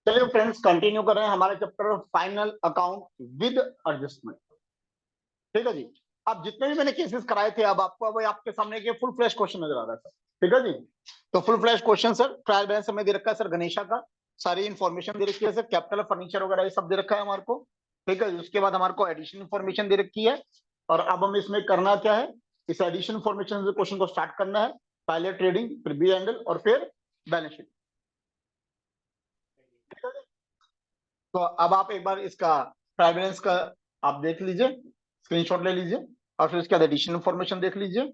चलिए friends, continue कर रहे हैं हमारे chapter final account with adjustment. ठीक है जी। अब जितने भी मैंने केसेस कराए थे, अब आपको अब आपके सामने एक फुल फ्लैश क्वेश्चन नजर आ रहा है सर। ठीक है जी। तो full flash question sir, trial balance हमें दे रखा है सर गणेशा का, सारी इन्फॉर्मेशन दे रखी है सर, कैपिटल फर्नीचर वगैरह ये सब दे रखा है हमारे को। ठीक है, उसके बाद हमारे को एडिशन इन्फॉर्मेशन दे रखी है। और अब हमें इसमें करना क्या है, इस एडिशन इन्फॉर्मेशन से क्वेश्चन को स्टार्ट करना है। पहले ट्रेडिंग, फिर बी एंगल और फिर बैलेंस शीट। ठीक है जी। तो अब आप एक बार इसका ट्रायल बैलेंस का आप देख लीजिए, स्क्रीनशॉट ले लीजिए, और फिर उसके बाद एडिशन इन्फॉर्मेशन देख लीजिए,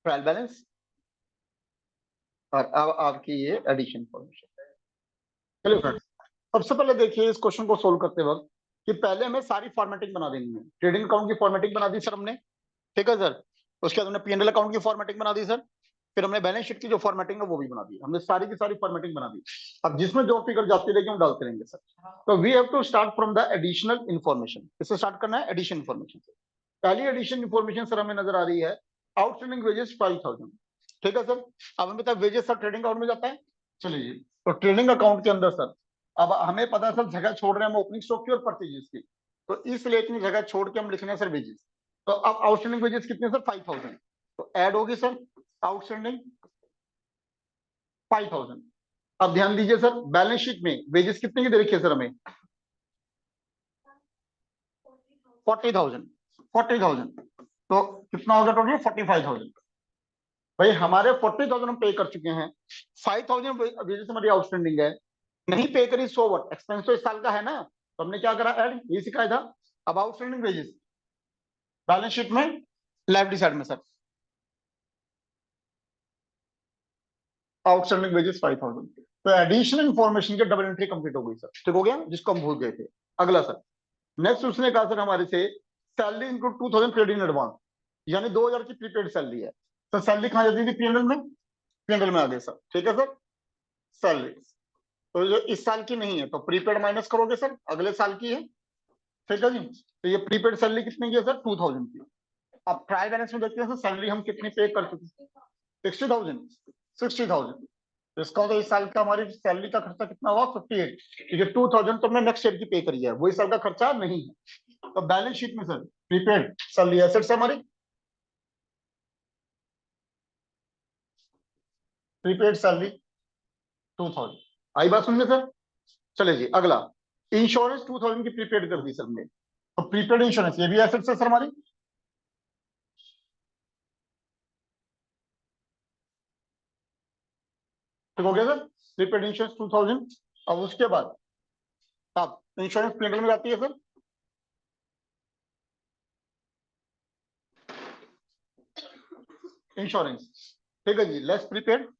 ट्रायल बैलेंस, और अब आपकी ये एडिशन इन्फॉर्मेशन। चलिए फ्रेंड्स, सबसे पहले देखिए इस क्वेश्चन को सोल्व करते वक्त कि पहले हमें सारी फॉर्मेटिंग बना देनी है। ट्रेडिंग अकाउंट की फॉर्मेटिंग बना दी सर हमने। ठीक है सर। उसके बाद हमने पीएनएल अकाउंट की फॉर्मेटिंग बना दी सर। फिर हमने बैलेंस शीट की जो फॉर्मेटिंग है वो भी बना दी, हमने सारी की सारी फॉर्मेटिंग बना दी। अब जिसमें जो फिगर जाती रहेगी हम डालते रहेंगे सर। तो we have to start from the additional information. इससे स्टार्ट करना है एडिशन इन्फॉर्मेशन से। पहली एडिशन इन्फॉर्मेशन सर हमें नजर आ रही है, आउटस्टैंडिंग वेजेस 5000। ठीक है सर। अब हमें पता है वेजेस सर ट्रेडिंग अकाउंट में जाता है। चलिए, तो ट्रेडिंग अकाउंट के अंदर सर अब हमें पता है सर जगह छोड़ रहे हैं हम ओपनिंग स्टॉक की और परचेजेस की। तो इसलिए इतनी जगह छोड़ के हम लिख रहे हैं सर वेजेस। तो अब आउटस्टैंडिंग वेजेस कितने सर 5000। तो ऐड होगी सर आउटस्टैंडिंग 5000। अब ध्यान दीजिए सर, बैलेंस शीट में वेजेस कितने की दे रखी है सर हमें 40,000। 40,000 तो कितना होगा टोटल 45,000। भाई हमारे 40,000 हम पे कर चुके हैं, 5,000 वेजेस हमारी आउटस्टैंडिंग है, नहीं पे करी सो व्हाट, एक्सपेंस तो इस साल का है ना, तो हमने क्या करा ऐड, ये सिखाया था। अब आउटस्टैंडिंग वेजेस बैलेंस शीट में लेफ्ट साइड में सर आउटस्टैंडिंग वेजेस 5,000। तो एडिशनल इन्फॉर्मेशन की डबल एंट्री कंप्लीट हो गई सर। ठीक हो गया, जिसको हम भूल गए थे। अगला सर, नेक्स्ट उसने कहा सर हमारे से salary include 2,000 credit in advance, यानी 2,000 की प्रीपेड सैलरी है। तो सैलरी कहाँ जाती थी, पीएनएल में, पीएनएल में आ गए सर। ठीक है सर। सैलरी तो जो इस साल की नहीं है तो प्रीपेड माइनस करोगे सर, अगले साल की है। ठीक है जी। तो ये प्रीपेड सैलरी कितने की है सर 2,000 की। अब ट्रायल बैलेंस में देखते हैं सर सैलरी हम कितनी पे कर चुके हैं, 60,000। 60,000। तो इसका मतलब इस साल का हमारी सैलरी का खर्चा कितना हुआ 58। ठीक है, 2,000 तो हमने नेक्स्ट ईयर की पे करी है, वो इस साल का खर्चा नहीं है। तो बैलेंस शीट में सर प्रीपेड सैलरी एसेट्स हमारी, प्रीपेड सैलरी 2,000। आई बात सुनिए सर। चले जी अगला, इंश्योरेंस 2,000 की प्रीपेड कर दी सर हमने। तो प्रीपेड इंश्योरेंस ये भी एसेट्स है सर हमारी। ठीक हो गया सर, प्रीपेड इंश्योरेंस 2,000। अब उसके बाद अब इंश्योरेंस पीएनएल में जाती है सर, इंश्योरेंस। ठीक है जी, लेस प्रीपेड।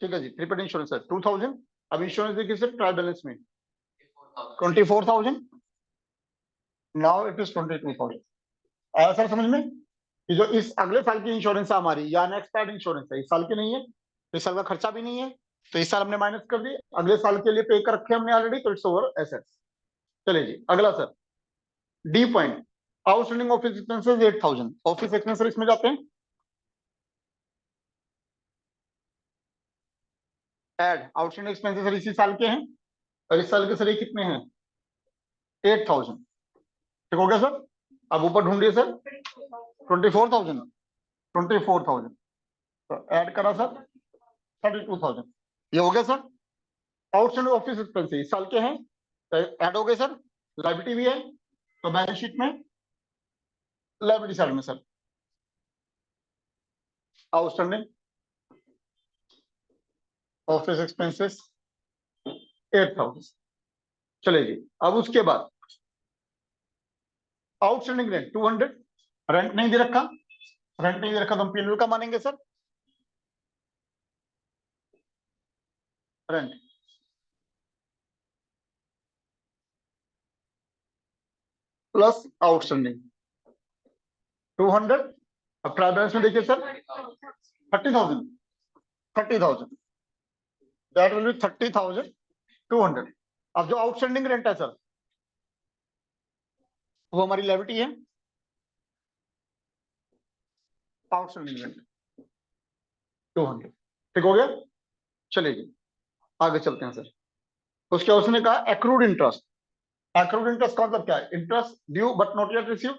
ठीक है जी, प्रीपेड इंश्योरेंस है 2,000। अब इंश्योरेंस देखिए सर ट्रायल बैलेंस में 24,000। Now it is 22,000। आया सर समझ में कि जो इस अगले साल की इंश्योरेंस है हमारी या नेक्स्ट इंश्योरेंस है, इस साल की नहीं है, तो इस साल का खर्चा भी नहीं है, तो इस साल हमने माइनस कर दी, अगले साल के लिए पे कर रखे हमने ऑलरेडी, तो इट्स ओवर एसेट्स। चलिए जी अगला sir, D point, outstanding office expenses 8,000। Office expenses इसमें जाते हैं, ऐड आउटस्टैंडिंग एक्सपेंसेस सर इसी साल के हैं, और इस साल के सर ये कितने हैं 8,000। ठीक हो गया सर। अब ऊपर ढूंढिए सर 24,000। 24,000 तो ऐड करा सर 32,000। ये हो गया सर आउटस्टैंडिंग ऑफिस एक्सपेंसेस इस साल के हैं, तो ऐड हो गए सर। लाइबिलिटी भी है, तो बैलेंस शीट में लाइबिलिटी साइड में सर आउटस्टैंडिंग ऑफिस एक्सपेंसेस 8,000। चले जी अब उसके बाद आउटस्टैंडिंग रेंट 200। रेंट नहीं दे रखा, रेंट नहीं दे रखा तो हम पीएनएल का मानेंगे सर, रेंट प्लस आउटस्टैंडिंग 200। अब ट्रायल बैलेंस में देखिए सर 30,000। 30,000 that will be 30,200। अब जो आउटस्टैंडिंग रेंट है सर वो हमारी लायबिलिटी है, आउटस्टैंडिंग इन्वेंटरी 200, ठीक हो गया। चलिए जी आगे चलते हैं सर। उसके उसने कहा एक्रूड इंटरेस्ट। एक्रूड इंटरेस्ट का मतलब क्या है? Interest due but not yet receive,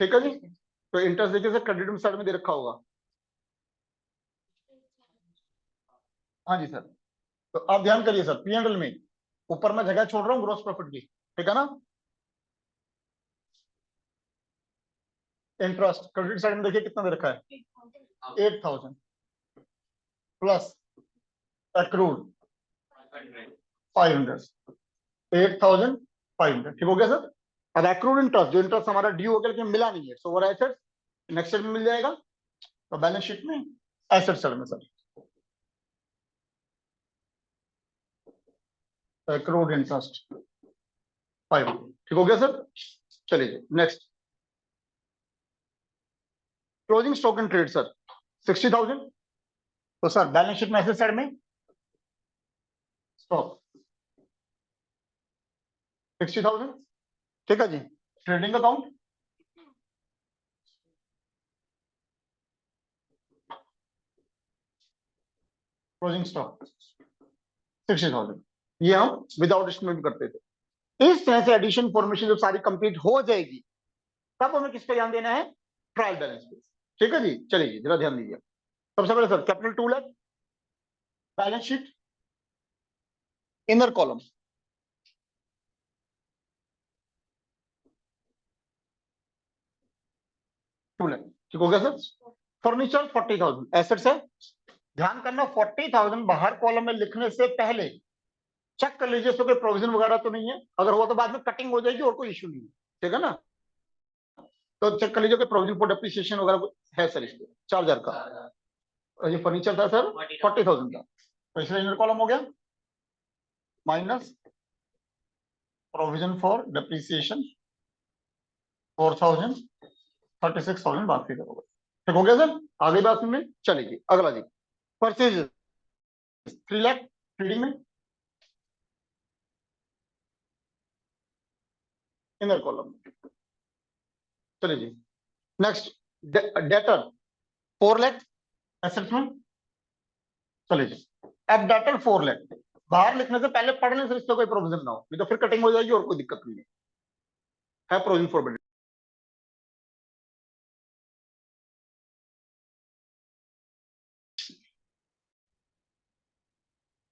ठीक है जी। तो इंटरेस्ट देखिए सर क्रेडिट साइड में दे रखा होगा। हाँ जी सर। तो आप ध्यान करिए सर, P&L में ऊपर मैं जगह छोड़ रहा हूँ ग्रोस प्रॉफिट की, ठीक है ना। इंटरेस्ट क्रेडिट साइड में देखिए कितना दे रखा है, 8000 प्लस एक्रूड 500, 8500, ठीक हो गया सर। अब एक्रूड इंटरेस्ट, जो इंटरेस्ट हमारा ड्यू हो गया लेकिन मिला नहीं है, so over asset next side में मिल जाएगा, तो बैलेंस शीट में एसेट साइड में सर एक्रूड इंटरेस्ट 500, ठीक हो गया सर। चलिए next, closing stock and trade sir 60,000। तो सर बैलेंस शीट में एसेट साइड में स्टॉक 60,000, ठीक है जी। ट्रेडिंग अकाउंट क्लोजिंग स्टॉक 60,000, ये हम विदाउट एस्टिमेट करते थे। इस तरह से एडिशन फॉर्मेशन जब सारी कंप्लीट हो जाएगी तब हमें किस पे ध्यान देना है, ट्रायल बैलेंस पे, ठीक है जी। चलिए जरा ध्यान दीजिए। सबसे पहले सर कैपिटल टूल है, balance sheet inner column, tool है, ठीक हो गया सर। फर्नीचर 40,000 एसेट्स है। ध्यान करना 40,000 बाहर कॉलम में लिखने से पहले चेक कर लीजिए, कोई प्रोविजन वगैरह तो नहीं है, अगर हुआ तो बाद में कटिंग हो जाएगी और कोई इश्यू नहीं है, ठीक है ना। तो चेक कर लीजिए कि प्रोविजन फॉर डेप्रिसिएशन वगैरह है सर इसके 4,000 का। और ये फर्नीचर था सर 40,000 का, तो इसलिए इनर कॉलम हो गया माइनस प्रोविजन फॉर डेप्रिसिएशन 4,000, 36,000 बात फिगर होगा, ठीक हो गया सर। आगे बात में चलेगी। अगला जी परचेज 3 लाख ट्रेडिंग में इनर कॉलम, चलिए जी। नेक्स्ट डेटर 4 लाख एसेट्स में, चलिए जी। अब डेटर 4 लाख बाहर लिखने से पहले पढ़ने से इससे कोई प्रोविजन ना हो, नहीं तो फिर कटिंग हो जाएगी और कोई दिक्कत नहीं है प्रोविजन फॉर।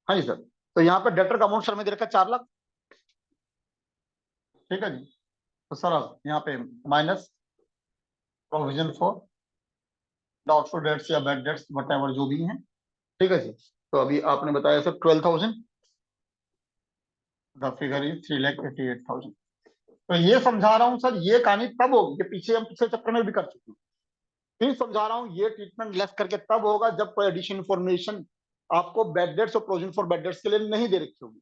हाँ जी सर। तो यहाँ पे डेटर का अमाउंट सर में दे रखा है 4 लाख, ठीक है जी। तो सर अब यहाँ पे minus provision for doubtful debts या बैड डेट्स वट जो भी हैं, ठीक है जी। तो अभी आपने बताया सर 12,000, द फिगर इज 3,88,000। तो ये समझा रहा हूँ सर, ये कहानी तब होगी, ये पीछे हम पिछले चक्कर में भी कर चुके हैं। फिर समझा रहा हूँ ये ट्रीटमेंट लेस करके तब होगा जब कोई एडिशन इन्फॉर्मेशन आपको बैड डेट्स और प्रोविजन फॉर बैड डेट्स के लिए नहीं दे रखी होगी।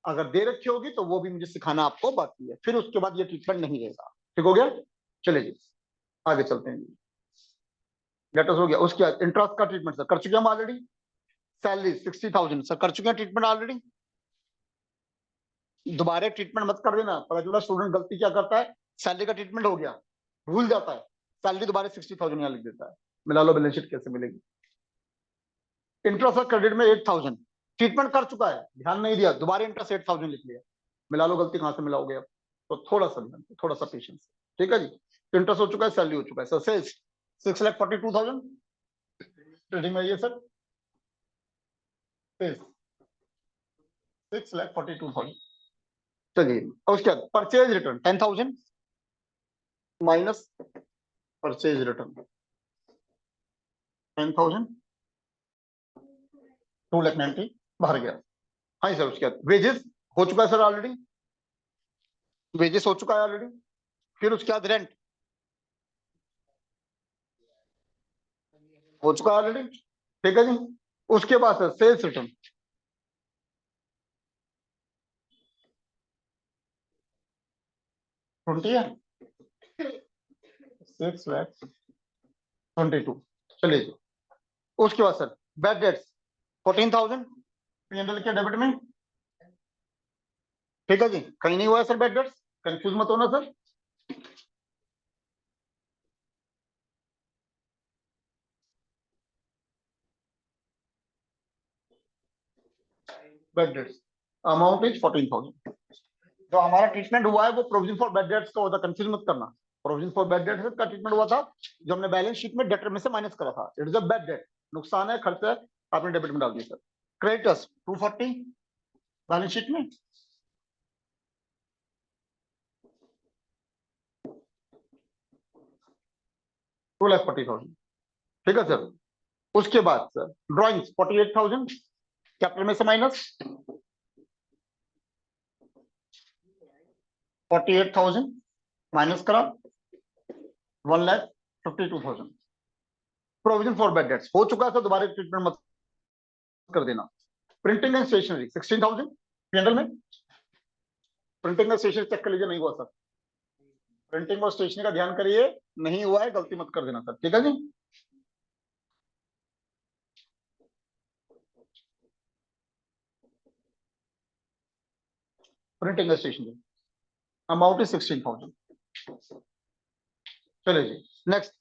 अगर दे रखी होगी तो वो भी मुझे सिखाना आपको बाकी है, फिर उसके बाद ये ट्रीटमेंट नहीं रहेगा, ठीक हो गया। चलिए जी आगे चलते हैं। डेटर्स हो गया, उसके बाद इंटरेस्ट का ट्रीटमेंट सर कर चुके हम ऑलरेडी। सैलरी 60,000 सर कर चुके हैं ट्रीटमेंट ऑलरेडी। दोबारा ट्रीटमेंट मत कर देना, पता चला स्टूडेंट गलती क्या करता है, सैलरी का ट्रीटमेंट हो गया भूल जाता है, सैलरी दोबारा 60,000 यहाँ लिख देता है, मिला लो बैलेंस शीट कैसे मिलेगी। इंटरेस्ट और क्रेडिट में 8,000 ट्रीटमेंट कर चुका है, ध्यान नहीं दिया, दोबारा इंटरेस्ट 8,000 लिख लिया, मिला लो गलती कहां से मिलाओगे अब। तो थोड़ा सा ध्यान, थोड़ा सा पेशेंस, ठीक है जी। इंटरेस्ट हो चुका है, सैलरी हो चुका है सर। सेल्स 6,42,000 ट्रेडिंग में, ये सर सेल्स 6,42,000। चलिए और उसके बाद purchase return 10,000 minus purchase return 10,000, 2,90,000 बाहर गया। हाँ सर। उसके बाद वेजेस हो चुका है सर ऑलरेडी, वेजेस हो चुका है ऑलरेडी। फिर उसके बाद रेंट हो चुका है ऑलरेडी, ठीक है जी। उसके बाद सर सेल्स रिटर्न 20 है, 6,22,000। चलिए जी। उसके बाद सर बैड डेट्स 14,000 P&L के डेबिट में, ठीक है जी। कहीं नहीं हुआ है सर बैड डेट्स, कंफ्यूज मत होना sir. Bad debts, amount is 14,000। जो हमारा ट्रीटमेंट हुआ है वो प्रोविजन फॉर बेड डेट्स का होता, कंफ्यूज मत करना। प्रोविजन फॉर बेड डेट्स का ट्रीटमेंट हुआ था जो हमने बैलेंस शीट में डेटर में से माइनस करा था। It is a bed date, नुकसान है, खर्चा है, आपने डेबिट में डाल दिया सर। क्रेडिटर्स 240 बैलेंस शीट में, $2,40,000, ठीक है सर। उसके बाद सर ड्रॉइंग्स 48,000 कैपिटल में से माइनस 48,000 माइनस करा 1,52,000। प्रोविजन फॉर बेड डेट्स हो चुका है सर, दोबारा ट्रीटमेंट मत कर देना। प्रिंटिंग एंड स्टेशनरी 16,000 जनरल में। प्रिंटिंग एंड स्टेशनरी चेक कर लीजिए, नहीं हुआ सर। प्रिंटिंग और स्टेशनरी का ध्यान करिए, नहीं हुआ है, गलती मत कर देना सर, ठीक है जी। Printing and stationery amount is 16,000। चलिए जी नेक्स्ट,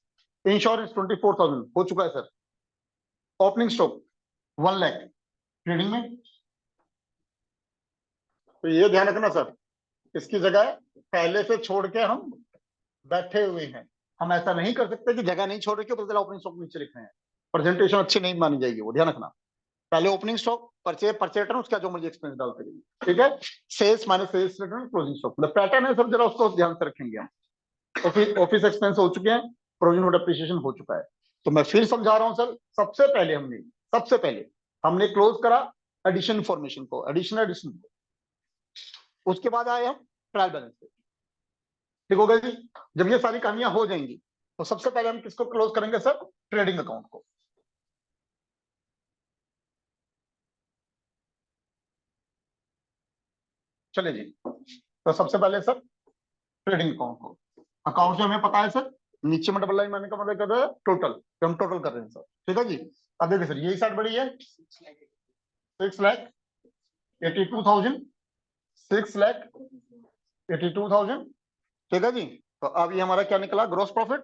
इंश्योरेंस 24,000 हो चुका है sir. Opening stock 1 lakh trading में। तो ये ध्यान रखना सर, इसकी जगह पहले से छोड़ के हम बैठे हुए हैं। हम ऐसा नहीं कर सकते कि जगह नहीं छोड़ के ओपनिंग स्टॉक नीचे लिख रहे हैं, प्रेजेंटेशन अच्छी नहीं मानी जाएगी, वो ध्यान रखना। पहले ओपनिंग स्टॉक, परचेज रिटर्न, उसका जो मर्जी एक्सपेंस डालते रहिए, ठीक है। Sales minus sales return, closing stock, मतलब पैटर्न है सर, जरा उसको ध्यान से रखेंगे हम। ऑफिस एक्सपेंस हो चुके हैं, प्रोविजन फॉर डेप्रिसिएशन हो चुका है। तो मैं फिर समझा रहा हूं सर, सबसे पहले हमने क्लोज करा एडिशन इंफॉर्मेशन को, एडिशन को। उसके बाद आए हम ट्रायल बैलेंस पे, ठीक हो गया जी। जब ये सारी कहानियां हो जाएंगी तो सबसे पहले हम किसको क्लोज करेंगे सर? ट्रेडिंग अकाउंट को। चलिए जी, तो सबसे पहले सर ट्रेडिंग अकाउंट को, अकाउंट से हमें पता है सर, नीचे में डबल लाइन मारने का मतलब कर रहा है टोटल, तो हम टोटल कर रहे हैं सर, ठीक है जी। अब देखिए सर, यही साइड बड़ी है 6,82,000, 6,82,000, ठीक है जी। तो अब ये हमारा क्या निकला ग्रॉस प्रॉफिट?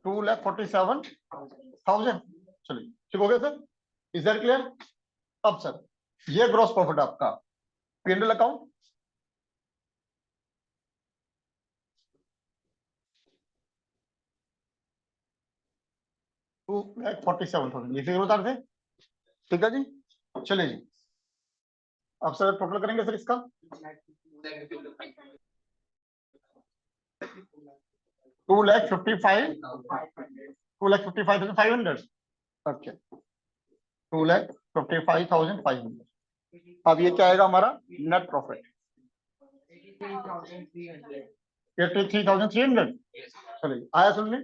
2,47,000। चलिए ठीक हो गया सर, इज दैट क्लियर? अब सर ये ग्रॉस प्रॉफिट आपका पीएनएल अकाउंट, $2,47,000 ये फिगर उतार दे, ठीक है जी। चलिए जी, अब सर टोटल करेंगे सर इसका, 2,55,500, 2,55,500, ओके, 2,55,500। अब ये क्या आएगा हमारा नेट प्रॉफिट? 83,300। चलिए आया सुनने।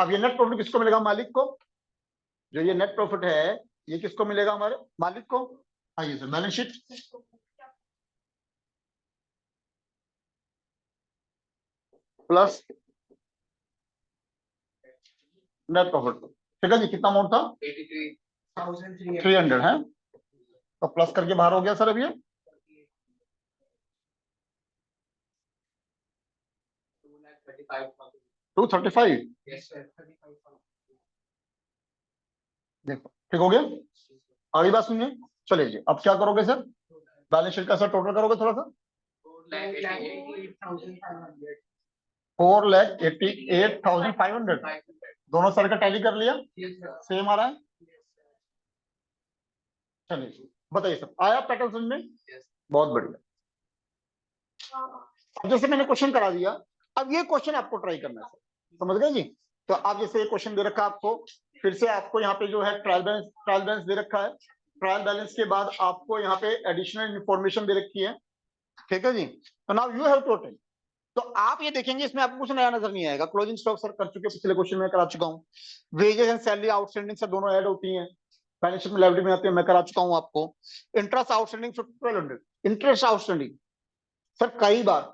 अब ये नेट प्रॉफिट किसको मिलेगा? मालिक को। जो ये नेट प्रॉफिट है ये किसको मिलेगा? हमारे मालिक को। आइए sir balance sheet, plus net profit, ठीक है जी। कितना अमाउंट था? 83,300 है, तो प्लस करके बाहर हो गया सर। अब ये 235, देखो ठीक हो गया। अगली बात सुनिए, चलिए जी अब क्या करोगे सर? बैलेंस शीट का सर टोटल करोगे थोड़ा सा। 4,88,500, दोनों सर का टैली कर लिया, सेम आ रहा है। चलिए बताइए सर, आया पैटर्न समझ में? बहुत बढ़िया। अब जैसे मैंने क्वेश्चन करा दिया, अब ये क्वेश्चन आपको ट्राई करना है सर, समझ गए जी। तो आप जैसे ये क्वेश्चन दे रखा है आपको, फिर से आपको यहाँ पे जो है ट्रायल बैलेंस दे रखा है। ट्रायल बैलेंस के बाद आपको यहाँ पे एडिशनल इंफॉर्मेशन दे रखी है, ठीक है जी। तो now you have to attend. तो आप ये देखेंगे, इसमें आपको कुछ नया नजर नहीं आएगा। क्लोजिंग स्टॉक सर कर चुके, पिछले क्वेश्चन में करा चुका हूँ। Wages and salary outstanding sir दोनों ऐड होती हैं, बैलेंस शीट में लायबिलिटी में आती है, मैं करा चुका हूँ आपको। Interest outstanding 1200, interest outstanding sir कई बार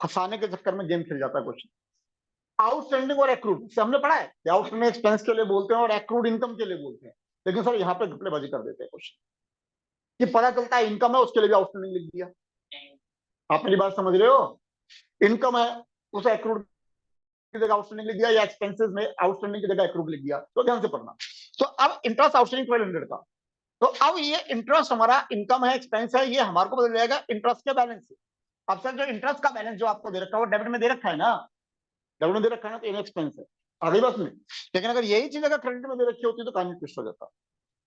फंसाने के चक्कर में गेम खेल जाता है क्वेश्चन। आउटस्टैंडिंग और एक्रूड से हमने पढ़ा है कि आउटस्टैंडिंग एक्सपेंस के लिए बोलते हैं और एक्रूड इनकम के लिए बोलते हैं, लेकिन सर यहाँ पे घपलेबाजी कर देते हैं क्वेश्चन, कि पता चलता है इनकम है उसके लिए भी आउटस्टैंडिंग लिख दिया। आप मेरी बात समझ रहे हो? इनकम है उस एक्रूड की जगह आउटस्टैंडिंग लिख दिया, या एक्सपेंसेस में आउटस्टैंडिंग की जगह एक्रूड लिख दिया। तो ध्यान से पढ़ना। तो अब इंटरेस्ट आउटस्टैंडिंग 1200 का, तो अब ये इंटरेस्ट हमारा इनकम है, एक्सपेंस है, ये हमारे को बदल जाएगा इंटरेस्ट के बैलेंस से। अब सर जो इंटरेस्ट का बैलेंस जो आपको दे रखा है वो डेबिट में दे रखा है ना, डेबिट में दे रखा है ना, तो ये एक्सपेंस है, आ गई बात में। लेकिन अगर यही चीज अगर क्रेडिट में दे रखी होती तो कहानी ट्विस्ट हो जाता।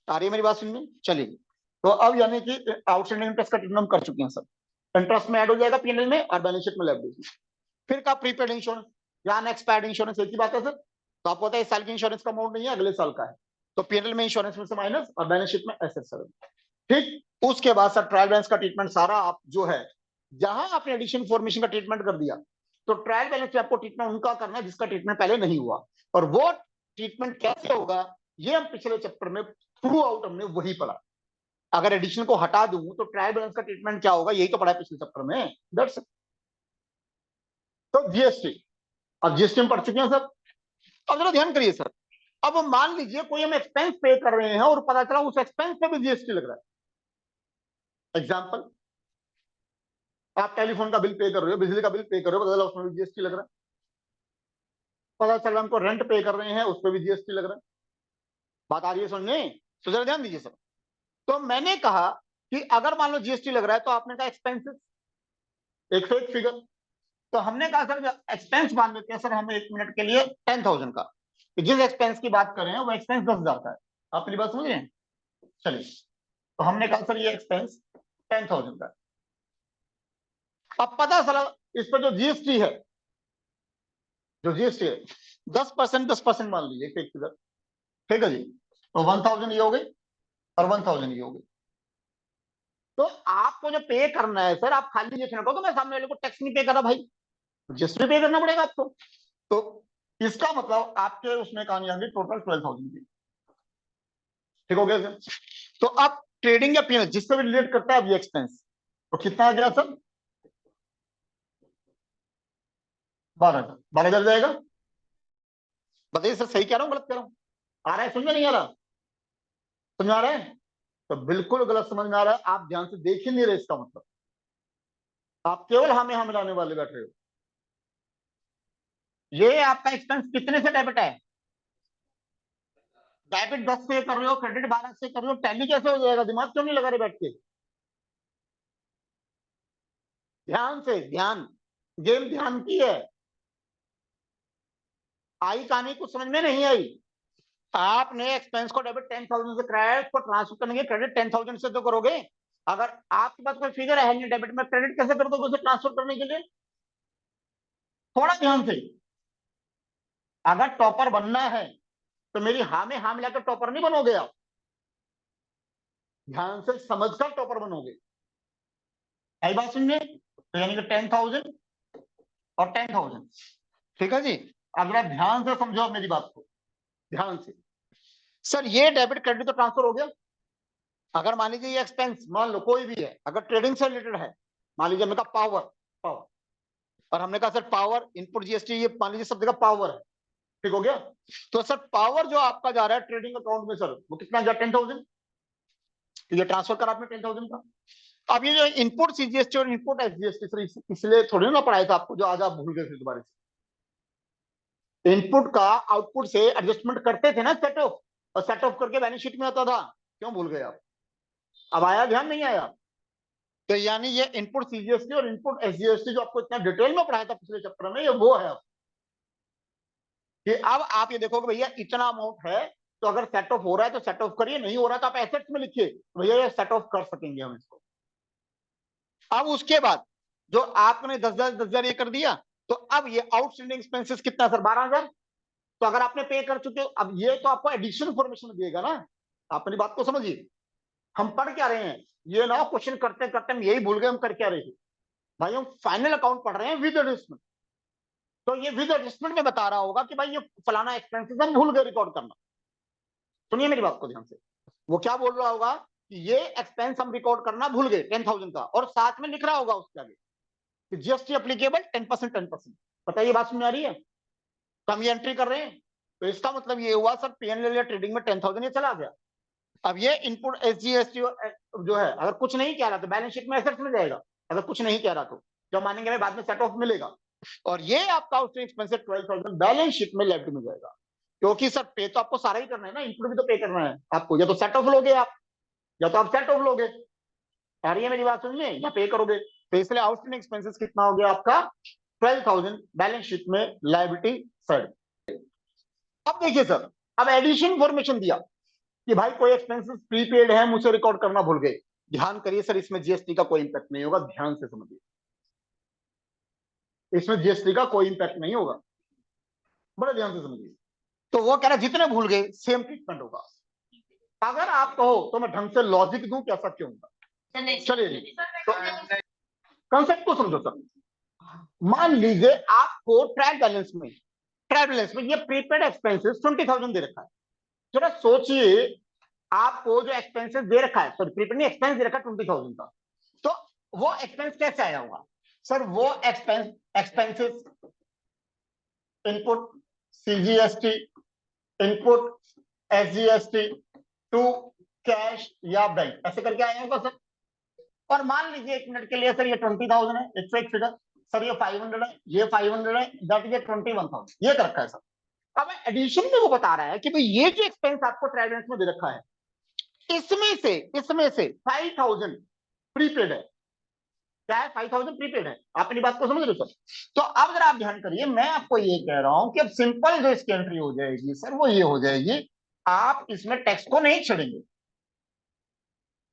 आ रही है मेरी बात सुनने, चलिए। तो अब यानी कि आउटस्टैंडिंग इंटरेस्ट का ट्रीटमेंट हम कर चुके हैं सर, इंटरेस्ट में ऐड हो जाएगा पीएनएल में और बैलेंस शीट में लायबिलिटी। फिर का प्रीपेड इंश्योरेंस या अनएक्सपायर्ड इंश्योरेंस, एक ही बात है सर। तो आपको पता है इस साल की इंश्योरेंस का अमाउंट नहीं है, अगले साल का है, तो पीएनएल में इंश्योरेंस में से माइनस और बैलेंस शीट में एसेट सर। ठीक, उसके बाद सर ट्रायल बैलेंस का ट्रीटमेंट सारा आप जो है, जहां आपने एडिशन फॉर्मेशन का ट्रीटमेंट कर दिया, तो ट्रायल बैलेंस पे आपको ट्रीटमेंट उनका करना है जिसका ट्रीटमेंट पहले नहीं हुआ। और वो ट्रीटमेंट कैसे होगा ये हम पिछले चैप्टर में थ्रू आउट हमने वही पढ़ा। अगर एडिशन को हटा दूं तो ट्रायल बैलेंस का ट्रीटमेंट क्या होगा, यही तो पढ़ा है पिछले चैप्टर में, दैट्स इट। तो जीएसटी, अब जीएसटी में पढ़ चुके हैं सर। अब जरा ध्यान करिए सर, अब मान लीजिए कोई हम एक्सपेंस पे कर रहे हैं और पता चला उस एक्सपेंस पे भी जीएसटी लग रहा है। एग्जांपल, आप टेलीफोन का बिल पे कर रहे हो, बिजली का बिल पे कर रहे हो, पता चला उसमें भी जीएसटी लग रहा है। पता चला हमको रेंट पे कर रहे हैं, उस पर भी जीएसटी लग रहा है। बात आ रही है सुनने, तो जरा ध्यान दीजिए सर। तो मैंने कहा कि अगर मान लो जीएसटी लग रहा है, तो आपने कहा एक्सपेंसेस, एक से एक फिगर। तो हमने कहा सर एक्सपेंस मान लेते हैं सर हम एक मिनट के लिए 10,000 का, तो जिस एक्सपेंस की बात कर रहे हैं वो एक्सपेंस 10,000 का है। आप मेरी बात समझ रहे हैं, चलिए। तो हमने कहा सर ये एक्सपेंस 10,000 का है। अब पता चला इस पर जो जीएसटी है, जो जीएसटी है 10%, 10% मान लीजिए एक फिगर, ठीक है जी। तो 1,000 ये हो गई और 1,000 ये हो गई। तो आपको जो पे करना है सर, आप खाली ये ना कहो तो मैं सामने वाले को टैक्स नहीं पे कर रहा भाई, जीएसटी पे करना पड़ेगा आपको। तो इसका मतलब आपके उसमें कहानी आ गई टोटल 12,000 की, ठीक हो गया सर। तो अब ट्रेडिंग या पीएनएल जिससे भी रिलेट करता है अब ये एक्सपेंस, तो कितना आ गया सर, 12,000, 12,000 जाएगा। बताइए सर सही कह रहा हूँ गलत कह रहा हूँ, आ रहा है समझ में नहीं आ रहा, समझ आ रहा है। तो बिल्कुल गलत समझ में आ रहा है, आप ध्यान से देख ही नहीं रहे, इसका मतलब आप केवल हमें मिलाने वाले बैठ रहे हो। ये आपका एक्सपेंस कितने से डेबिट है, डेबिट 10 से कर रहे हो, क्रेडिट 12 से कर रहे हो, टैली कैसे हो जाएगा, दिमाग क्यों नहीं लगा रहे बैठ के। ध्यान से, ध्यान, गेम ध्यान की है। आई कहानी कुछ समझ में नहीं आई। आपने एक्सपेंस को डेबिट 10,000 से कराया, उसको ट्रांसफर करने के क्रेडिट 10,000 से तो करोगे। अगर आपके पास कोई फिगर है नहीं डेबिट में, क्रेडिट कैसे कर दोगे उसे ट्रांसफर करने के लिए, थोड़ा ध्यान से। अगर टॉपर बनना है तो मेरी हाँ में हाँ मिलाकर टॉपर नहीं बनोगे आप, ध्यान से समझकर टॉपर बनोगे। आई बात सुनने, तो यानी कि 10,000 और 10,000, ठीक है जी। अब जरा ध्यान से समझो मेरी बात को, ध्यान से। सर ये डेबिट क्रेडिट तो ट्रांसफर हो गया। अगर मान लीजिए ये एक्सपेंस मान लो कोई भी है, अगर ट्रेडिंग से रिलेटेड है, मान लीजिए हमने कहा पावर, पावर, और हमने कहा सर पावर इनपुट जीएसटी, ये मान लीजिए सब जगह पावर है, ठीक हो गया। तो सर पावर जो आपका जा रहा है ट्रेडिंग अकाउंट में सर, वो कितना गया 10,000, तो ये ट्रांसफर करा आपने 10,000 का। अब ये जो इनपुट सीजीएसटी और इनपुट एसजीएसटी सर इसलिए थोड़ी ना पढ़ाया था आपको, जो आज आप भूल गए थे दोबारा से। इनपुट का आउटपुट से एडजस्टमेंट करते थे ना सेट ऑफ, और सेट ऑफ करके बैलेंस शीट में आता था, क्यों भूल गए आप, अब आया ध्यान नहीं आया। तो यानी ये इनपुट सीजीएसटी और इनपुट एसजीएसटी जो आपको इतना डिटेल में पढ़ाया था पिछले चैप्टर में, ये वो है कि अब आप ये देखोगे भैया इतना अमाउंट है, तो अगर सेट ऑफ हो रहा है तो सेट ऑफ करिए, नहीं हो रहा तो आप एसेट्स में लिखिए, भैया ये सेट ऑफ कर सकेंगे हम इसको। अब उसके बाद जो आपने 10,000 ये कर दिया, तो अब ये आउटस्टैंडिंग एक्सपेंसेस कितना सर, 12,000। तो अगर आपने पे कर चुके हो, अब ये तो आपको एडिशनल इन्फॉर्मेशन देगा ना। आप मेरी बात को समझिए, हम पढ़ क्या रहे हैं, ये ना क्वेश्चन करते करते हम यही भूल गए हम कर क्या रहे थे। भाई हम फाइनल अकाउंट पढ़ रहे हैं विद एडजस्टमेंट, तो ये विद एडजस्टमेंट में बता रहा होगा कि भाई ये फलाना एक्सपेंसेस हम भूल गए रिकॉर्ड करना। सुनिए मेरी बात को ध्यान से, वो क्या बोल रहा होगा कि ये एक्सपेंस हम रिकॉर्ड करना भूल गए 10,000 का, और साथ में लिख रहा होगा उसके आगे कि जीएसटी एप्लीकेबल 10%, 10%। बताइए बात सुनने आ रही है, तो हम ये एंट्री कर रहे हैं, तो इसका मतलब ये हुआ सर पीएनएल या ट्रेडिंग में 10,000 ये चला गया। अब ये इनपुट एसजीएसटी जो है अगर कुछ नहीं कह रहा तो बैलेंस शीट में एसेट्स में जाएगा, अगर कुछ नहीं कह रहा तो जो मानेंगे बाद में सेट ऑफ मिलेगा, और ये आपका आउटस्टैंडिंग एक्सपेंसेस 12,000 बैलेंस शीट में लायबिलिटी में जाएगा। क्योंकि सर पे तो आपको सारा ही करना है ना, इनपुट भी तो पे करना है आपको, या तो सेट ऑफ लोगे आप, या तो आप सेट ऑफ लोगे, आ रही है मेरी बात समझ में, या पे करोगे। तो इसलिए आउटस्टैंडिंग एक्सपेंसेस कितना हो गया आपका 12,000 बैलेंस शीट में लायबिलिटी साइड। अब देखिए सर, अब एडिशन इंफॉर्मेशन दिया कि भाई कोई एक्सपेंसेस प्रीपेड है, मुझे रिकॉर्ड करना भूल गए। ध्यान करिए सर, इसमें जीएसटी का कोई इंपैक्ट नहीं होगा, ध्यान से समझिए, इसमें जीएसटी का कोई इंपैक्ट नहीं होगा, बड़े ध्यान से समझिए। तो वो कह रहा है जितने भूल गए सेम ट्रीटमेंट होगा। अगर आप कहो तो मैं ढंग से लॉजिक दूं कि ऐसा क्यों होगा, चलिए तो कंसेप्ट को समझो सर। मान लीजिए आपको ट्रायल बैलेंस में ये प्रीपेड एक्सपेंसेस 20,000 दे रखा है। जरा सोचिए, आपको जो एक्सपेंसेस दे रखा है, सॉरी प्रीपेड नहीं, एक्सपेंस दे रखा है 20,000 का, तो वो एक्सपेंस कैसे आया होगा सर? वो expenses input CGST, input SGST to cash या बैंक, ऐसे करके आया होगा सर। और मान लीजिए 1 मिनट के लिए सर ये 20,000 है, एक फिगर, सर ये 500 है, ये 500 है, दैट इज 21,000, ये कर रखा है सर। अब एडिशन में वो बता रहा है कि भाई ये जो एक्सपेंस आपको ट्रायल बैलेंस में दे रखा है, इसमें से 5,000 प्रीपेड है। क्या है? 5,000 प्रीपेड है। आप अपनी बात को समझ रहे हो सर? तो अब जरा आप ध्यान करिए, मैं आपको ये कह रहा हूं कि अब सिंपल जो इसकी एंट्री हो जाएगी सर, वो ये हो जाएगी, आप इसमें टैक्स को नहीं छेड़ेंगे,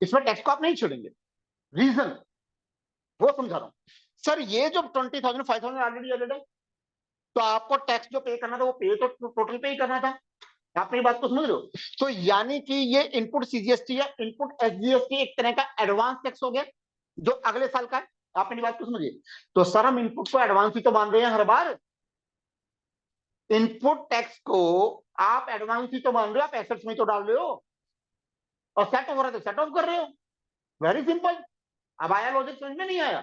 इसमें टैक्स को आप नहीं छेड़ेंगे। रीजन वो समझा रहा हूं सर। ये जो 20,000 5,000 ऑलरेडी एडेड है, तो आपको टैक्स जो पे करना था वो पे तो टोटल पे ही करना था। आप अपनी बात को समझ रहे हो? तो यानी कि ये इनपुट सीजीएसटी या इनपुट एसजीएसटी एक तरह का एडवांस टैक्स हो गया जो अगले साल का है। आप अपनी बात को समझिए। तो सर हम इनपुट को एडवांस ही तो मान रहे हैं हर बार, इनपुट टैक्स को आप एडवांस ही तो मान रहे हो, आप एसेट्स में तो डाल रहे हो, और सेट ऑफ हो रहा है तो सेट ऑफ कर रहे हो। Very simple. अब आया लॉजिक समझ में नहीं आया?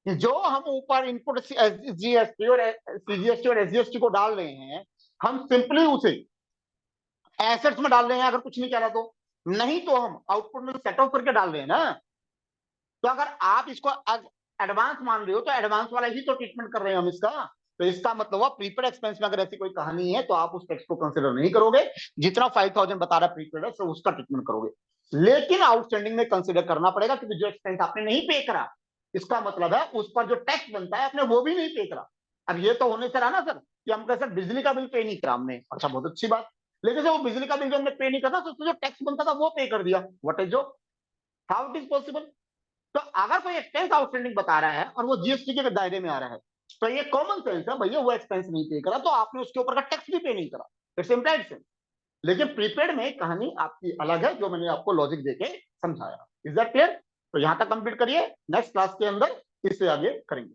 कि जो हम ऊपर इनपुट जीएसटी और सीजीएसटी और एसजीएसटी को डाल रहे हैं, हम सिंपली उसे एसेट्स में डाल रहे हैं, अगर कुछ नहीं कह रहा तो, नहीं तो हम आउटपुट में सेट ऑफ करके डाल रहे हैं ना। तो अगर आप इसको एडवांस मान रहे हो तो एडवांस वाला ही तो ट्रीटमेंट कर रहे हैं हम इसका। तो इसका मतलब हुआ प्रीपेड एक्सपेंस में अगर ऐसी कोई कहानी है तो आप उस टैक्स को कंसिडर नहीं करोगे, जितना 5,000 बता रहा प्रीपेड है तो उसका ट्रीटमेंट करोगे। लेकिन आउटस्टैंडिंग में कंसिडर करना पड़ेगा, क्योंकि जो एक्सपेंस आपने नहीं पे करा, इसका मतलब है उस पर जो टैक्स बनता है आपने वो भी नहीं पे करा। अब ये तो होने से रहा ना सर कि हम कहते बिजली का बिल पे नहीं करा हमने, अच्छा बहुत अच्छी बात। लेकिन जब वो बिजली का बिल जो हमने पे नहीं करा तो जो टैक्स बनता था वो पे कर दिया। व्हाट इज जो, हाउ इट इज पॉसिबल? तो अगर कोई एक्सपेंस आउटस्टैंडिंग बता रहा है और वो जीएसटी के दायरे में आ रहा है, तो ये कॉमन सेंस है, भैया वो एक्सपेंस नहीं पे करा तो आपने उसके ऊपर का टैक्स भी पे नहीं करा। It's implied sense. लेकिन प्रीपेड में कहानी आपकी अलग है, जो मैंने आपको लॉजिक देके समझाया। Is that clear? तो यहां तक कंप्लीट करिए, नेक्स्ट क्लास के अंदर इससे आगे करेंगे।